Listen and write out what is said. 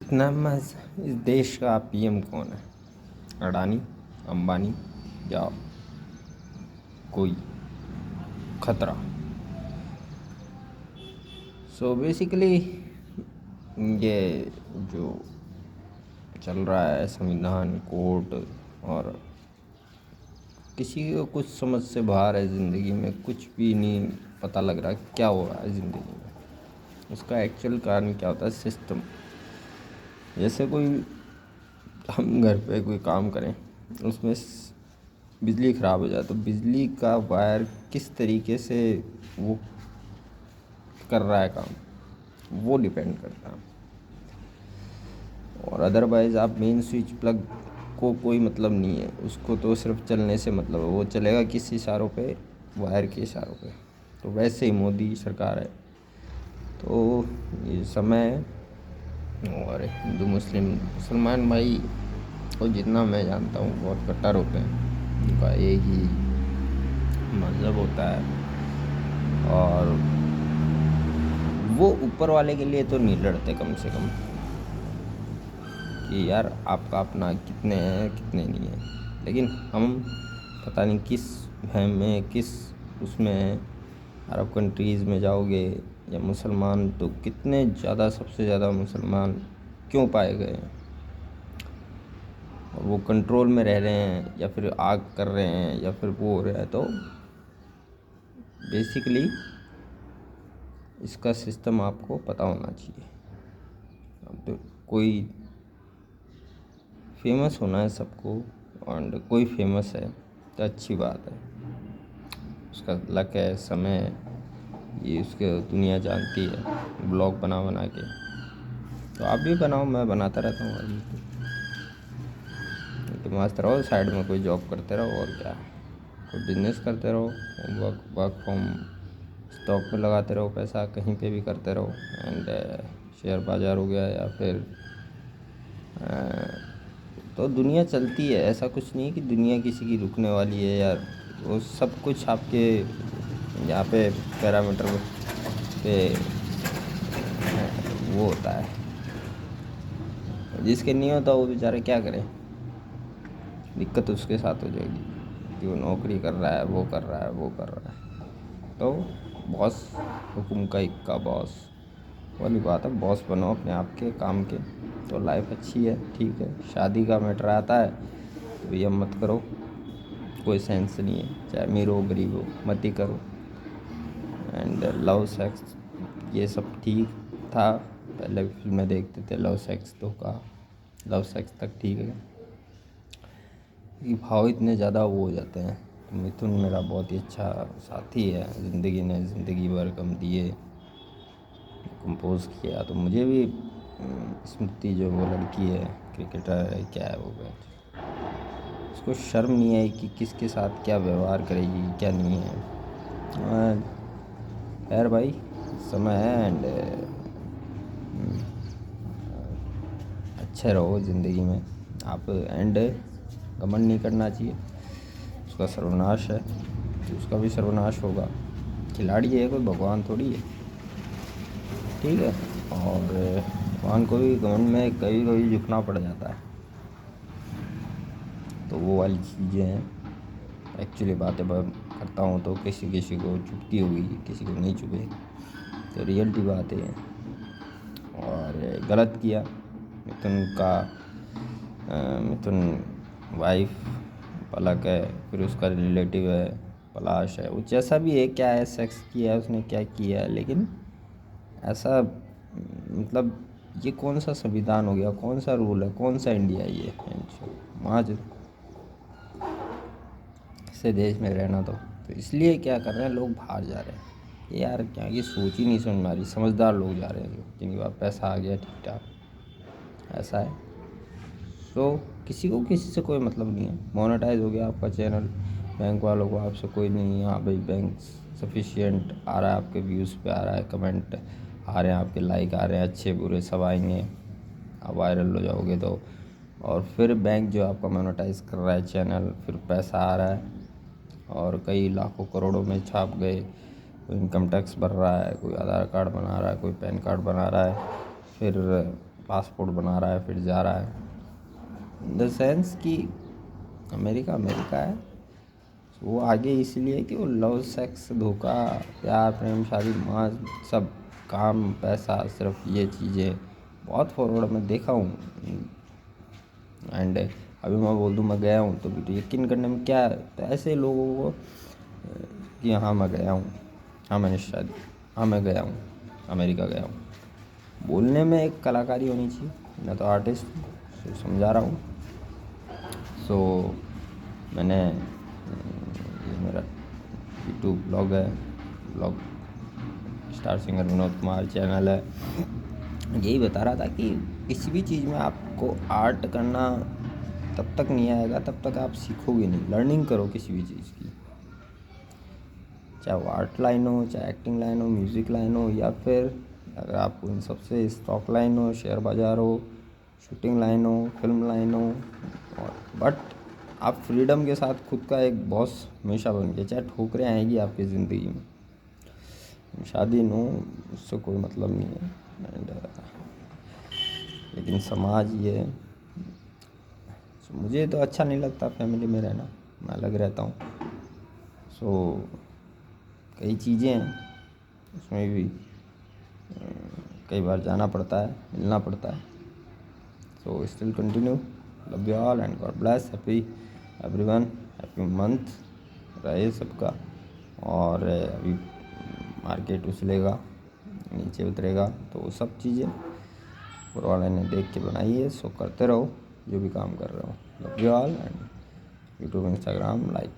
इतना मज इस देश का पीएम कौन है? अडानी, अंबानी या कोई खतरा? सो बेसिकली ये जो चल रहा है संविधान, कोर्ट, और किसी को कुछ समझ से बाहर है ज़िंदगी में। कुछ भी नहीं पता लग रहा क्या हो रहा है ज़िंदगी में। उसका एक्चुअल कारण क्या होता है? सिस्टम। जैसे कोई हम घर पे कोई काम करें, उसमें बिजली ख़राब हो जाए तो बिजली का वायर किस तरीके से वो कर रहा है काम, वो डिपेंड करता है। और अदरवाइज़ आप मेन स्विच प्लग को कोई मतलब नहीं है, उसको तो सिर्फ चलने से मतलब है। वो चलेगा किस इशारों पे? वायर के इशारों पे। तो वैसे ही मोदी सरकार है। तो ये समय है। और हिंदू मुस्लिम मुसलमान भाई को जितना मैं जानता हूँ बहुत कट्टर होते हैं। उनका एक ही मज़हब होता है और वो ऊपर वाले के लिए तो नहीं लड़ते कम से कम, कि यार आपका अपना कितने हैं कितने नहीं हैं। लेकिन हम पता नहीं किस वहम में, किस उसमें हैं। अरब कंट्रीज़ में जाओगे या मुसलमान, तो कितने ज़्यादा, सबसे ज़्यादा मुसलमान क्यों पाए गए हैं? और वो कंट्रोल में रह रहे हैं या फिर आग कर रहे हैं या फिर वो हो रहा है। तो बेसिकली इसका सिस्टम आपको पता होना चाहिए। अब तो कोई फेमस होना है सबको, और कोई फेमस है तो अच्छी बात है, उसका लक है, समय है, ये उसके दुनिया जानती है ब्लॉग बना बना के। तो आप भी बनाओ, मैं बनाता रहता हूँ अभी तो मस्त रहो, साइड में कोई जॉब करते रहो और क्या, कोई बिजनेस करते रहो, वर्क फ्रॉम स्टॉक में लगाते रहो पैसा, कहीं पे भी करते रहो। एंड शेयर बाज़ार हो गया या फिर तो दुनिया चलती है। ऐसा कुछ नहीं कि दुनिया किसी की रुकने वाली है यार। वो सब कुछ आपके यहाँ पे पैरामीटर पे वो होता है। जिसके नहीं होता वो बेचारा क्या करे, दिक्कत उसके साथ हो जाएगी कि वो नौकरी कर रहा है, वो कर रहा है, वो कर रहा है। तो बॉस, हुक्म का इक्का बॉस वाली बात है। बॉस बनो अपने आप के काम के, तो लाइफ अच्छी है, ठीक है। शादी का मैटर आता है तो ये मत करो, कोई सेंस नहीं है, चाहे अमीर हो गरीब हो, मत ही करो। एंड लव सेक्स ये सब ठीक था, पहले फिल्में देखते थे, लव सेक्स धोखा, लव सेक्स तक ठीक है। ये भाव इतने ज़्यादा वो हो जाते हैं। तो मिथुन मेरा बहुत ही अच्छा साथी है, ज़िंदगी ने ज़िंदगी भर गम दिए, कंपोज किया। तो मुझे भी स्मृति जो वो लड़की है, क्रिकेटर है, क्या है वो, उसको शर्म नहीं आई कि किसके साथ क्या व्यवहार करेगी, क्या नहीं है। खैर भाई, समय है। एंड अच्छे रहो ज़िंदगी में आप। एंड घमंड नहीं करना चाहिए, उसका सर्वनाश है तो उसका भी सर्वनाश होगा। खिलाड़ी है, कोई भगवान थोड़ी है, ठीक है। और भगवान को भी घमंड में कभी कभी झुकना पड़ जाता है। तो वो वाली चीज़ें हैं। एक्चुअली बातें करता हूँ तो किसी किसी को चुभती होगी, किसी को नहीं चुभे, तो रियलिटी बातें हैं। और गलत किया मिथुन का। मिथुन वाइफ पलक है, फिर उसका रिलेटिव है पलाश है, वो जैसा भी है, क्या है, सेक्स किया है उसने, क्या किया है। लेकिन ऐसा मतलब ये कौन सा संविधान हो गया, कौन सा रूल है, कौन सा इंडिया है ये? वहाँ से देश में रहना तो इसलिए क्या कर रहे हैं लोग, बाहर जा रहे हैं। ये यार क्या, ये सोच ही नहीं समझ में आ रही। समझदार लोग जा रहे हैं जो, जिनके पास पैसा आ गया ठीक ठाक, ऐसा है। तो किसी को किसी से कोई मतलब नहीं है। मोनेटाइज हो गया आपका चैनल, बैंक वालों को आपसे कोई नहीं है। हाँ भाई, बैंक सफिशिएंट आ रहा है, आपके व्यूज़ पे आ रहा है, कमेंट आ रहे हैं, आपके लाइक आ रहे हैं, अच्छे बुरे सब आएंगे, आप वायरल हो जाओगे तो। और फिर बैंक जो आपका मोनेटाइज कर रहा है चैनल, फिर पैसा आ रहा है और कई लाखों करोड़ों में छाप गए। कोई इनकम टैक्स भर रहा है, कोई आधार कार्ड बना रहा है, कोई पैन कार्ड बना रहा है, फिर पासपोर्ट बना रहा है, फिर जा रहा है। इन द सेंस कि अमेरिका अमेरिका है, वो आगे इसलिए कि वो लव, सेक्स, धोखा, प्यार, प्रेम, शादी, मौज, सब काम, पैसा, सिर्फ ये चीज़ें बहुत फॉरवर्ड में देखा हूँ। एंड अभी मैं बोल दूँ मैं गया हूँ तो भी तो यकीन करने में क्या है, तो ऐसे लोगों को कि हाँ मैं गया हूँ, हाँ मैंने शादी, हाँ मैं गया हूँ, अमेरिका गया हूँ। बोलने में एक कलाकारी होनी चाहिए, मैं तो आर्टिस्ट हूँ, सो समझा रहा हूँ। सो मैंने ये मेरा यूट्यूब ब्लॉग है, blog star singer Vinod Kumar channel है, यही बता रहा था कि किसी भी चीज़ में आपको आर्ट करना तब तक नहीं आएगा तब तक आप सीखोगे नहीं। लर्निंग करो किसी भी चीज़ की, चाहे वो आर्ट लाइन हो, चाहे एक्टिंग लाइन हो, म्यूज़िक लाइन हो, या फिर अगर आपको इन सबसे स्टॉक लाइन हो, शेयर बाज़ार हो, शूटिंग लाइन हो, फिल्म लाइन हो, और बट आप फ्रीडम के साथ खुद का एक बॉस हमेशा बन के, चाहे ठोकरें आएगी आपकी ज़िंदगी में, शादी नो, उससे कोई मतलब नहीं है। एंड लेकिन समाज ये, मुझे तो अच्छा नहीं लगता फैमिली में रहना, मैं अलग रहता हूँ। सो कई चीज़ें हैं उसमें भी कई बार जाना पड़ता है, मिलना पड़ता है। So still continue, love you all and God bless, happy everyone, happy month रहे सबका। और अभी मार्केट उछलेगा, नीचे उतरेगा, तो सब चीज़ें ऊपर वाले ने देख के बनाई है। सो करते रहो जो भी काम कर रहे हो। Love you all and YouTube, Instagram, like